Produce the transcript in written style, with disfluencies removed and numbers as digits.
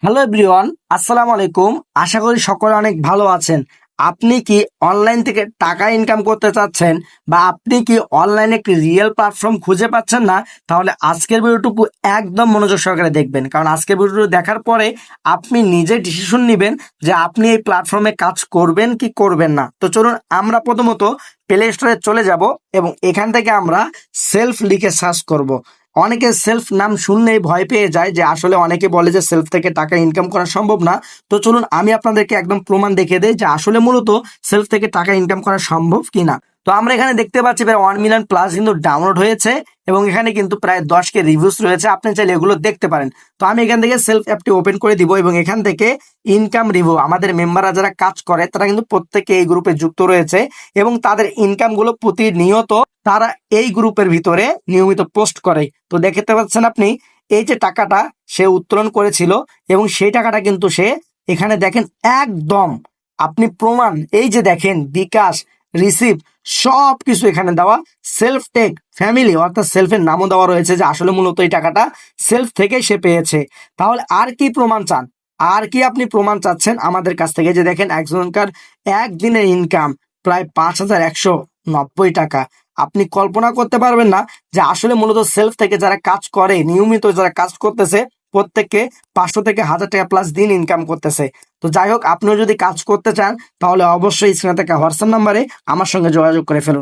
Hello everyone, আসসালামু আলাইকুম। আশা করি সকলে অনেক ভালো আছেন। আপনি কি অনলাইন থেকে টাকা ইনকাম করতে চাচ্ছেন বা আপনি কি অনলাইনে একটি রিয়েল প্ল্যাটফর্ম খুঁজে পাচ্ছেন না? তাহলে আজকের ভিডিওটুকু একদম মনোযোগ সহকারে দেখবেন, কারণ আজকের ভিডিওটুকু দেখার পরে আপনি নিজে ডিসিশন নেবেন যে আপনি এই প্ল্যাটফর্মে কাজ করবেন কি করবেন না। তো চলুন আমরা প্রথমত প্লে স্টোরে চলে যাব এবং এখান থেকে আমরা সেলফ লিখে সার্চ করব। অনেকে সেলফ নাম শুনলেই ভয় পেয়ে যায়, যে আসলে অনেকে বলে যে সেলফ থেকে টাকা ইনকাম করা সম্ভব না। তো চলুন আমি আপনাদেরকে একদম প্রমাণ দেখিয়ে দেই যে আসলে মূলত সেলফ থেকে টাকা ইনকাম করা সম্ভব কিনা। তো আমরা এখানে দেখতে পাচ্ছি প্রায় 1 মিলিয়ন প্লাস কিন্তু ডাউনলোড হয়েছে এবং এখানে কিন্তু প্রায় 10K রিভিউস রয়েছে। আপনি চাইলে এগুলো দেখতে পারেন। তো আমি এখান থেকে সেলফ অ্যাপটি ওপেন করে দিব এবং এখান থেকে ইনকাম রিভিউ, আমাদের মেম্বাররা যারা কাজ করে তারা কিন্তু প্রত্যেকে এই গ্রুপে যুক্ত রয়েছে এবং তাদের ইনকামগুলো প্রতিনিয়ত তারা এই গ্রুপের ভিতরে নিয়মিত পোস্ট করে। তো দেখতে পাচ্ছেন আপনি এই যে টাকাটা সে উত্তোলন করেছিল এবং সেই টাকাটা কিন্তু সে এখানে দেখেন একদম আপনি প্রমাণ, এই যে দেখেন বিকাশ রিসিভ সব কিছু এখানে দেওয়া, সেলফ টেক ফ্যামিলি অর্থাৎ সেলফের নামও দেওয়া রয়েছে যে আসলে মূলত এই টাকাটা সেলফ থেকে সে পেয়েছে। তাহলে আর কি প্রমাণ চান? আর কি আপনি প্রমাণ চাচ্ছেন আমাদের কাছ থেকে? যে দেখেন একজনকার একদিনের ইনকাম প্রায় 5,190 টাকা। আপনি কল্পনা করতে পারবেন না যে আসলে মূলত সেলফ থেকে যারা কাজ করে, নিয়মিত যারা কাজ করতেছে, প্রত্যেককে 500 থেকে 1,000 টাকা প্লাস দিন ইনকাম করতেছে। তো যাই হোক, আপনিও যদি কাজ করতে চান তাহলে অবশ্যই স্ক্রিনে থাকা হোয়াটসঅ্যাপ নাম্বারে আমার সঙ্গে যোগাযোগ করে ফেলুন।